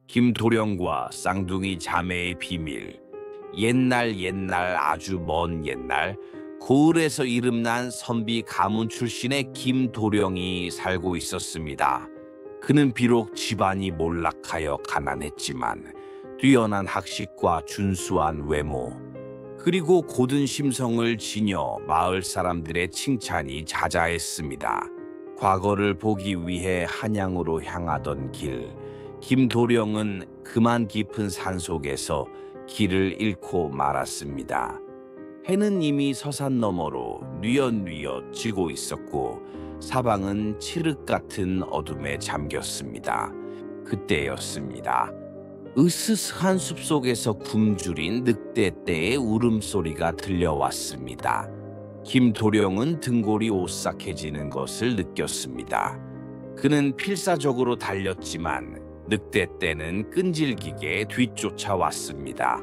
김도령과 쌍둥이 자매의 비밀. 옛날 아주 먼 옛날 고을에서 이름난 선비 가문 출신의 김도령이 살고 있었습니다. 그는 비록 집안이 몰락하여 가난했지만 뛰어난 학식과 준수한 외모, 그리고 고든 심성을 지녀 마을 사람들의 칭찬이 자자했습니다. 과거를 보기 위해 한양으로 향하던 길, 김도령은 그만 깊은 산속에서 길을 잃고 말았습니다. 해는 이미 서산 너머로 뉘엿뉘엿 지고 있었고 사방은 칠흑 같은 어둠에 잠겼습니다. 그때였습니다. 으스스한 숲속에서 굶주린 늑대떼의 울음소리가 들려왔습니다. 김도령은 등골이 오싹해지는 것을 느꼈습니다. 그는 필사적으로 달렸지만 늑대떼는 끈질기게 뒤쫓아왔습니다.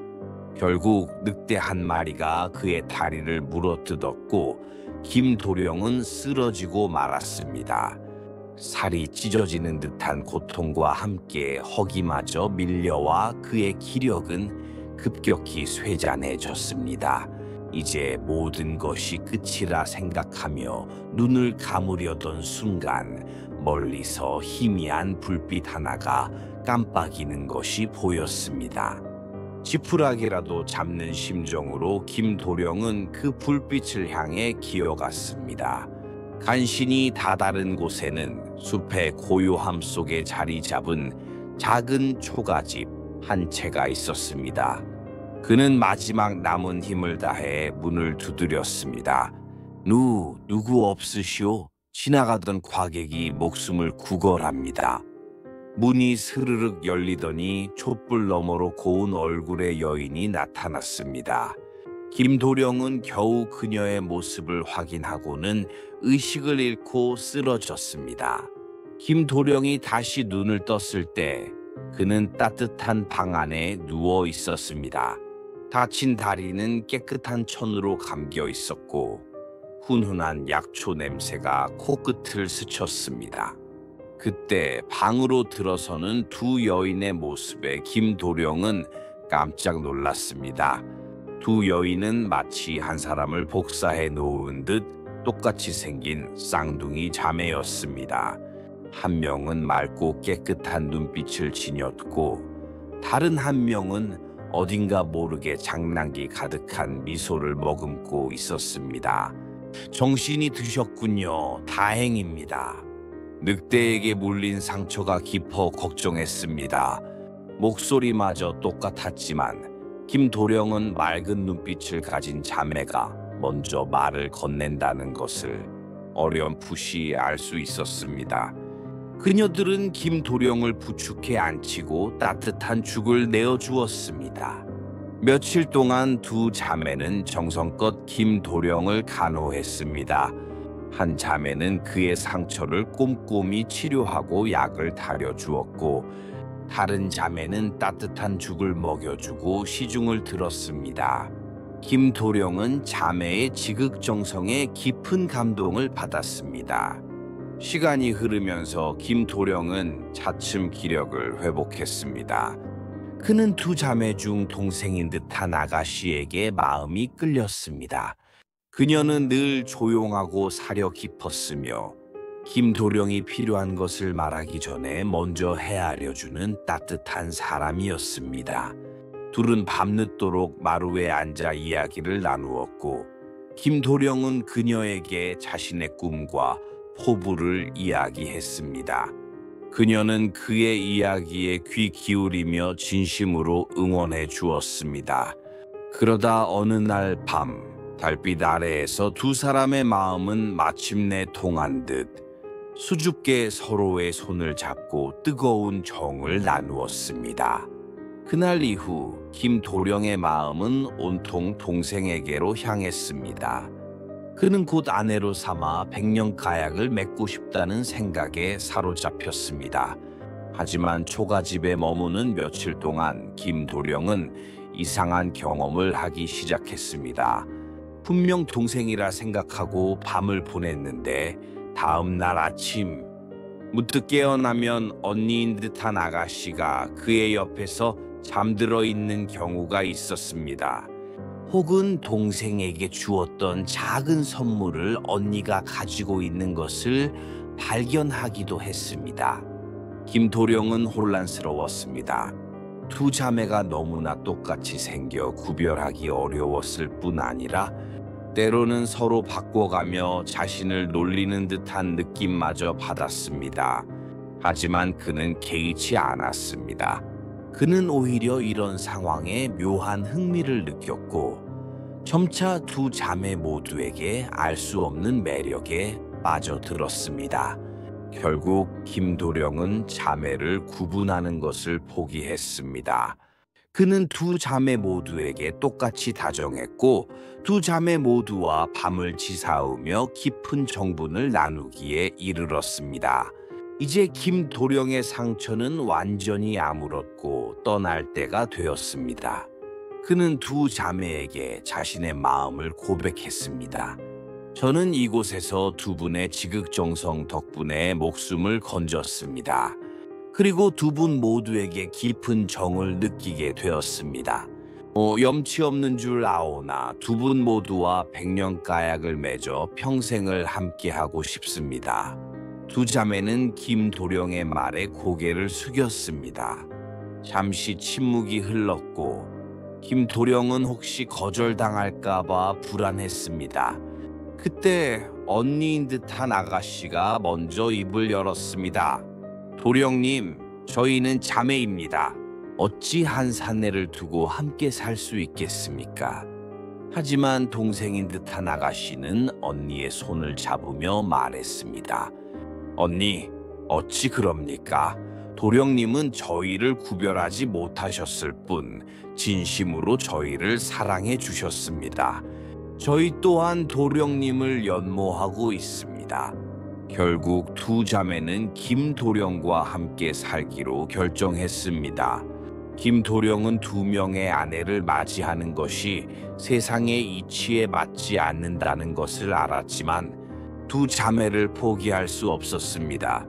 결국 늑대 한 마리가 그의 다리를 물어뜯었고 김도령은 쓰러지고 말았습니다. 살이 찢어지는 듯한 고통과 함께 허기마저 밀려와 그의 기력은 급격히 쇠잔해졌습니다. 이제 모든 것이 끝이라 생각하며 눈을 감으려던 순간 멀리서 희미한 불빛 하나가 깜빡이는 것이 보였습니다. 지푸라기라도 잡는 심정으로 김도령은 그 불빛을 향해 기어갔습니다. 간신히 다다른 곳에는 숲의 고요함 속에 자리 잡은 작은 초가집 한 채가 있었습니다. 그는 마지막 남은 힘을 다해 문을 두드렸습니다. 누구 없으시오? 지나가던 과객이 목숨을 구걸합니다. 문이 스르륵 열리더니 촛불 너머로 고운 얼굴의 여인이 나타났습니다. 김도령은 겨우 그녀의 모습을 확인하고는 의식을 잃고 쓰러졌습니다. 김도령이 다시 눈을 떴을 때 그는 따뜻한 방 안에 누워 있었습니다. 다친 다리는 깨끗한 천으로 감겨 있었고 훈훈한 약초 냄새가 코끝을 스쳤습니다. 그때 방으로 들어서는 두 여인의 모습에 김도령은 깜짝 놀랐습니다. 두 여인은 마치 한 사람을 복사해 놓은 듯 똑같이 생긴 쌍둥이 자매였습니다. 한 명은 맑고 깨끗한 눈빛을 지녔고 다른 한 명은 어딘가 모르게 장난기 가득한 미소를 머금고 있었습니다. 정신이 드셨군요. 다행입니다. 늑대에게 물린 상처가 깊어 걱정했습니다. 목소리마저 똑같았지만 김도령은 맑은 눈빛을 가진 자매가 먼저 말을 건넨다는 것을 어렴풋이 알 수 있었습니다. 그녀들은 김도령을 부축해 안치고 따뜻한 죽을 내어주었습니다. 며칠 동안 두 자매는 정성껏 김도령을 간호했습니다. 한 자매는 그의 상처를 꼼꼼히 치료하고 약을 다려주었고 다른 자매는 따뜻한 죽을 먹여주고 시중을 들었습니다. 김도령은 자매의 지극정성에 깊은 감동을 받았습니다. 시간이 흐르면서 김도령은 차츰 기력을 회복했습니다. 그는 두 자매 중 동생인 듯한 아가씨에게 마음이 끌렸습니다. 그녀는 늘 조용하고 사려 깊었으며 김도령이 필요한 것을 말하기 전에 먼저 헤아려주는 따뜻한 사람이었습니다. 둘은 밤늦도록 마루에 앉아 이야기를 나누었고 김도령은 그녀에게 자신의 꿈과 포부를 이야기했습니다. 그녀는 그의 이야기에 귀 기울이며 진심으로 응원해 주었습니다. 그러다 어느 날 밤 달빛 아래에서 두 사람의 마음은 마침내 통한 듯 수줍게 서로의 손을 잡고 뜨거운 정을 나누었습니다. 그날 이후 김도령의 마음은 온통 동생에게로 향했습니다. 그는 곧 아내로 삼아 백년가약을 맺고 싶다는 생각에 사로잡혔습니다. 하지만 초가집에 머무는 며칠 동안 김도령은 이상한 경험을 하기 시작했습니다. 분명 동생이라 생각하고 밤을 보냈는데 다음 날 아침 문득 깨어나면 언니인 듯한 아가씨가 그의 옆에서 잠들어 있는 경우가 있었습니다. 혹은 동생에게 주었던 작은 선물을 언니가 가지고 있는 것을 발견하기도 했습니다. 김도령은 혼란스러웠습니다. 두 자매가 너무나 똑같이 생겨 구별하기 어려웠을 뿐 아니라 때로는 서로 바꿔가며 자신을 놀리는 듯한 느낌마저 받았습니다. 하지만 그는 개의치 않았습니다. 그는 오히려 이런 상황에 묘한 흥미를 느꼈고 점차 두 자매 모두에게 알 수 없는 매력에 빠져들었습니다. 결국 김도령은 자매를 구분하는 것을 포기했습니다. 그는 두 자매 모두에게 똑같이 다정했고 두 자매 모두와 밤을 지새우며 깊은 정분을 나누기에 이르렀습니다. 이제 김도령의 상처는 완전히 아물었고 떠날 때가 되었습니다. 그는 두 자매에게 자신의 마음을 고백했습니다. 저는 이곳에서 두 분의 지극정성 덕분에 목숨을 건졌습니다. 그리고 두 분 모두에게 깊은 정을 느끼게 되었습니다. 염치 없는 줄 아오나 두 분 모두와 백년가약을 맺어 평생을 함께하고 싶습니다. 두 자매는 김도령의 말에 고개를 숙였습니다. 잠시 침묵이 흘렀고 김도령은 혹시 거절당할까봐 불안했습니다. 그때 언니인 듯한 아가씨가 먼저 입을 열었습니다. 도령님, 저희는 자매입니다. 어찌 한 사내를 두고 함께 살 수 있겠습니까? 하지만 동생인 듯한 아가씨는 언니의 손을 잡으며 말했습니다. 언니, 어찌 그럽니까? 도령님은 저희를 구별하지 못하셨을 뿐 진심으로 저희를 사랑해 주셨습니다. 저희 또한 도령님을 연모하고 있습니다. 결국 두 자매는 김도령과 함께 살기로 결정했습니다. 김도령은 두 명의 아내를 맞이하는 것이 세상의 이치에 맞지 않는다는 것을 알았지만 두 자매를 포기할 수 없었습니다.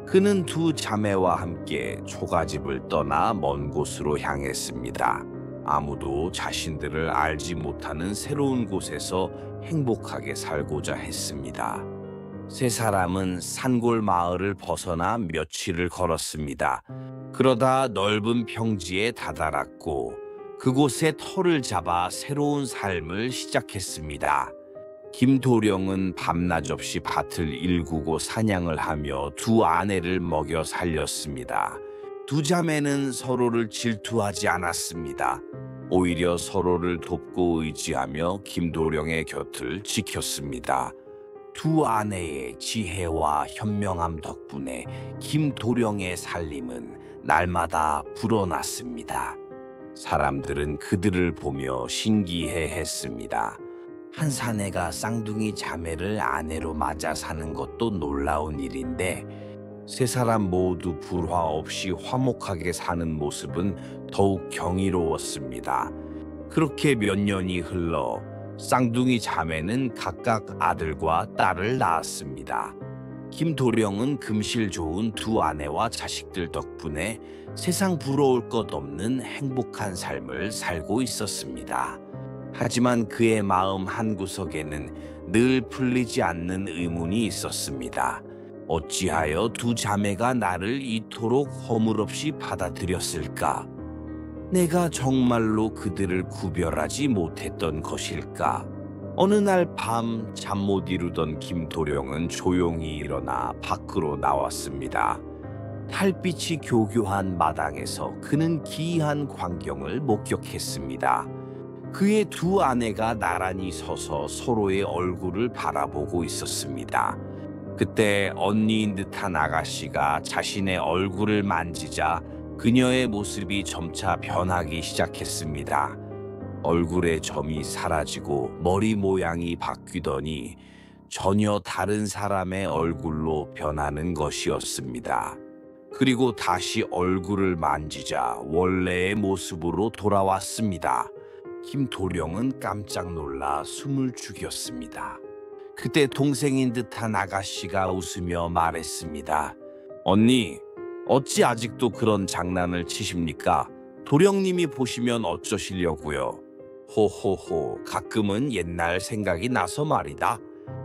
그는 두 자매와 함께 초가집을 떠나 먼 곳으로 향했습니다. 아무도 자신들을 알지 못하는 새로운 곳에서 행복하게 살고자 했습니다. 세 사람은 산골 마을을 벗어나 며칠을 걸었습니다. 그러다 넓은 평지에 다다랐고 그곳에 터를 잡아 새로운 삶을 시작했습니다. 김도령은 밤낮 없이 밭을 일구고 사냥을 하며 두 아내를 먹여 살렸습니다. 두 자매는 서로를 질투하지 않았습니다. 오히려 서로를 돕고 의지하며 김도령의 곁을 지켰습니다. 두 아내의 지혜와 현명함 덕분에 김도령의 살림은 날마다 불어났습니다. 사람들은 그들을 보며 신기해했습니다. 한 사내가 쌍둥이 자매를 아내로 맞아 사는 것도 놀라운 일인데 세 사람 모두 불화 없이 화목하게 사는 모습은 더욱 경이로웠습니다. 그렇게 몇 년이 흘러 쌍둥이 자매는 각각 아들과 딸을 낳았습니다. 김도령은 금실 좋은 두 아내와 자식들 덕분에 세상 부러울 것 없는 행복한 삶을 살고 있었습니다. 하지만 그의 마음 한구석에는 늘 풀리지 않는 의문이 있었습니다. 어찌하여 두 자매가 나를 이토록 허물없이 받아들였을까? 내가 정말로 그들을 구별하지 못했던 것일까? 어느 날 밤 잠 못 이루던 김도령은 조용히 일어나 밖으로 나왔습니다. 달빛이 교교한 마당에서 그는 기이한 광경을 목격했습니다. 그의 두 아내가 나란히 서서 서로의 얼굴을 바라보고 있었습니다. 그때 언니인 듯한 아가씨가 자신의 얼굴을 만지자 그녀의 모습이 점차 변하기 시작했습니다. 얼굴의 점이 사라지고 머리 모양이 바뀌더니 전혀 다른 사람의 얼굴로 변하는 것이었습니다. 그리고 다시 얼굴을 만지자 원래의 모습으로 돌아왔습니다. 김도령은 깜짝 놀라 숨을 죽였습니다. 그때 동생인 듯한 아가씨가 웃으며 말했습니다. 언니, 어찌 아직도 그런 장난을 치십니까? 도령님이 보시면 어쩌시려고요? 호호호, 가끔은 옛날 생각이 나서 말이다.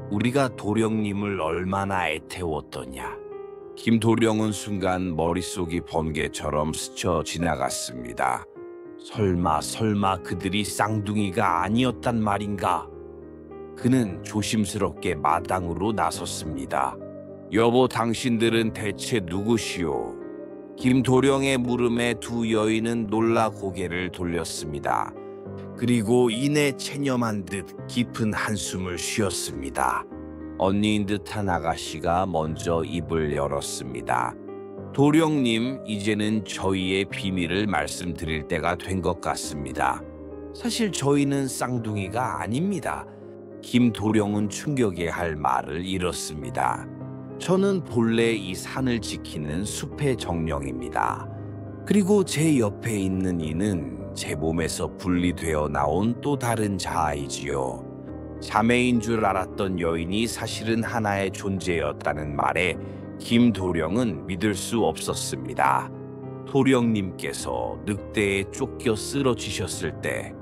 우리가 도령님을 얼마나 애태웠더냐. 김도령은 순간 머릿속이 번개처럼 스쳐 지나갔습니다. 설마 그들이 쌍둥이가 아니었단 말인가? 그는 조심스럽게 마당으로 나섰습니다. 여보, 당신들은 대체 누구시오? 김도령의 물음에 두 여인은 놀라 고개를 돌렸습니다. 그리고 이내 체념한 듯 깊은 한숨을 쉬었습니다. 언니인 듯한 아가씨가 먼저 입을 열었습니다. 도령님, 이제는 저희의 비밀을 말씀드릴 때가 된 것 같습니다. 사실 저희는 쌍둥이가 아닙니다. 김도령은 충격에 할 말을 잃었습니다. 저는 본래 이 산을 지키는 숲의 정령입니다. 그리고 제 옆에 있는 이는 제 몸에서 분리되어 나온 또 다른 자아이지요. 자매인 줄 알았던 여인이 사실은 하나의 존재였다는 말에 김도령은 믿을 수 없었습니다. 도령님께서 늑대에 쫓겨 쓰러지셨을 때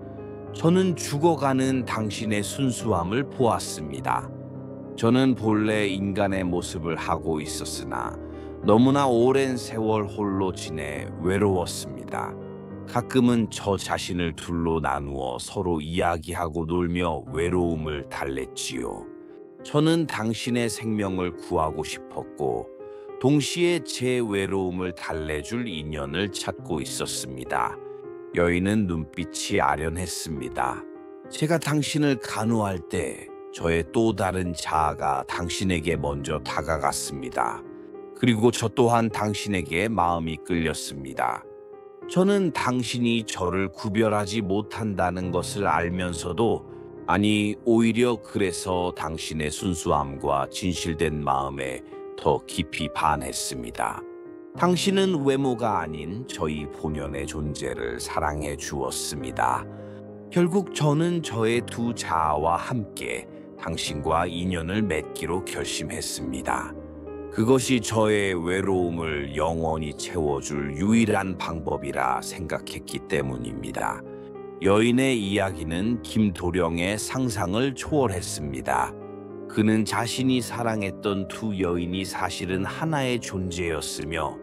저는 죽어가는 당신의 순수함을 보았습니다. 저는 본래 인간의 모습을 하고 있었으나 너무나 오랜 세월 홀로 지내 외로웠습니다. 가끔은 저 자신을 둘로 나누어 서로 이야기하고 놀며 외로움을 달랬지요. 저는 당신의 생명을 구하고 싶었고 동시에 제 외로움을 달래줄 인연을 찾고 있었습니다. 여인은 눈빛이 아련했습니다. 제가 당신을 간호할 때 저의 또 다른 자아가 당신에게 먼저 다가갔습니다. 그리고 저 또한 당신에게 마음이 끌렸습니다. 저는 당신이 저를 구별하지 못한다는 것을 알면서도, 아니 오히려 그래서 당신의 순수함과 진실된 마음에 더 깊이 반했습니다. 당신은 외모가 아닌 저희 본연의 존재를 사랑해 주었습니다. 결국 저는 저의 두 자아와 함께 당신과 인연을 맺기로 결심했습니다. 그것이 저의 외로움을 영원히 채워줄 유일한 방법이라 생각했기 때문입니다. 여인의 이야기는 김도령의 상상을 초월했습니다. 그는 자신이 사랑했던 두 여인이 사실은 하나의 존재였으며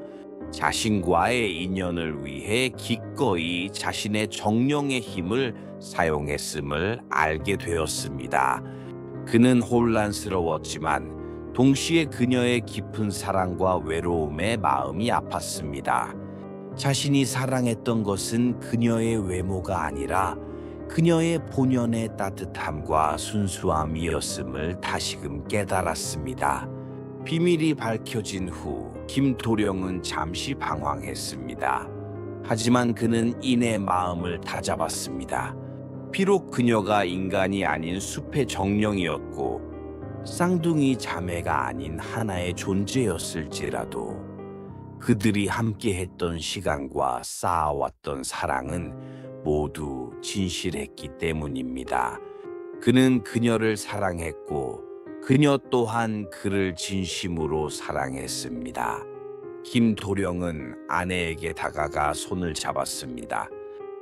자신과의 인연을 위해 기꺼이 자신의 정령의 힘을 사용했음을 알게 되었습니다. 그는 혼란스러웠지만 동시에 그녀의 깊은 사랑과 외로움에 마음이 아팠습니다. 자신이 사랑했던 것은 그녀의 외모가 아니라 그녀의 본연의 따뜻함과 순수함이었음을 다시금 깨달았습니다. 비밀이 밝혀진 후 김도령은 잠시 방황했습니다. 하지만 그는 이내 마음을 다잡았습니다. 비록 그녀가 인간이 아닌 숲의 정령이었고 쌍둥이 자매가 아닌 하나의 존재였을지라도 그들이 함께했던 시간과 쌓아왔던 사랑은 모두 진실했기 때문입니다. 그는 그녀를 사랑했고 그녀 또한 그를 진심으로 사랑했습니다. 김도령은 아내에게 다가가 손을 잡았습니다.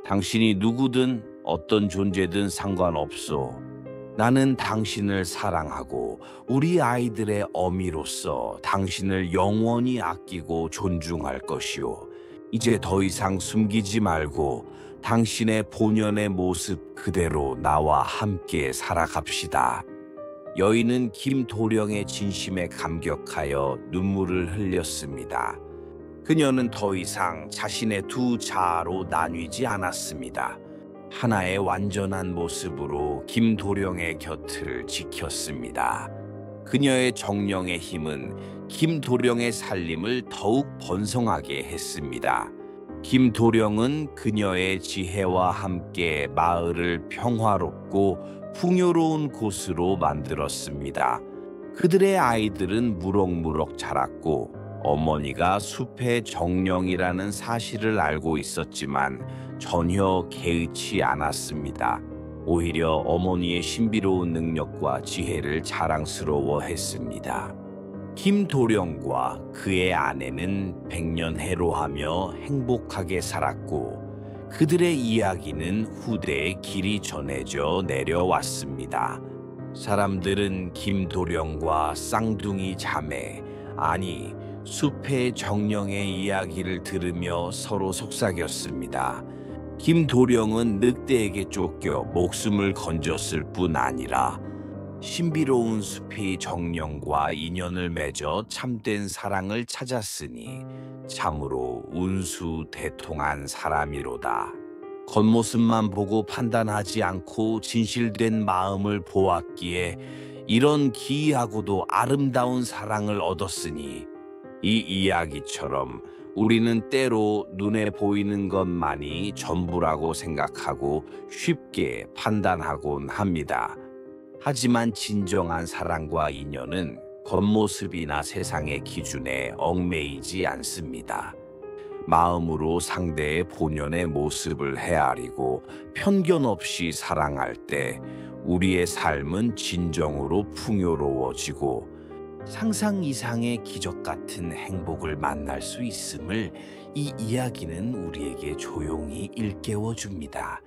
당신이 누구든 어떤 존재든 상관없소. 나는 당신을 사랑하고 우리 아이들의 어미로서 당신을 영원히 아끼고 존중할 것이오. 이제 더 이상 숨기지 말고 당신의 본연의 모습 그대로 나와 함께 살아갑시다. 여인은 김도령의 진심에 감격하여 눈물을 흘렸습니다. 그녀는 더 이상 자신의 두 자아로 나뉘지 않았습니다. 하나의 완전한 모습으로 김도령의 곁을 지켰습니다. 그녀의 정령의 힘은 김도령의 살림을 더욱 번성하게 했습니다. 김도령은 그녀의 지혜와 함께 마을을 평화롭고 풍요로운 곳으로 만들었습니다. 그들의 아이들은 무럭무럭 자랐고 어머니가 숲의 정령이라는 사실을 알고 있었지만 전혀 개의치 않았습니다. 오히려 어머니의 신비로운 능력과 지혜를 자랑스러워했습니다. 김도령과 그의 아내는 백년해로하며 행복하게 살았고 그들의 이야기는 후대에 길이 전해져 내려왔습니다. 사람들은 김도령과 쌍둥이 자매, 아니 숲의 정령의 이야기를 들으며 서로 속삭였습니다. 김도령은 늑대에게 쫓겨 목숨을 건졌을 뿐 아니라 신비로운 숲의 정령과 인연을 맺어 참된 사랑을 찾았으니 참으로 운수대통한 사람이로다. 겉모습만 보고 판단하지 않고 진실된 마음을 보았기에 이런 기이하고도 아름다운 사랑을 얻었으니 이 이야기처럼 우리는 때로 눈에 보이는 것만이 전부라고 생각하고 쉽게 판단하곤 합니다. 하지만 진정한 사랑과 인연은 겉모습이나 세상의 기준에 얽매이지 않습니다. 마음으로 상대의 본연의 모습을 헤아리고 편견 없이 사랑할 때 우리의 삶은 진정으로 풍요로워지고 상상 이상의 기적 같은 행복을 만날 수 있음을 이 이야기는 우리에게 조용히 일깨워 줍니다.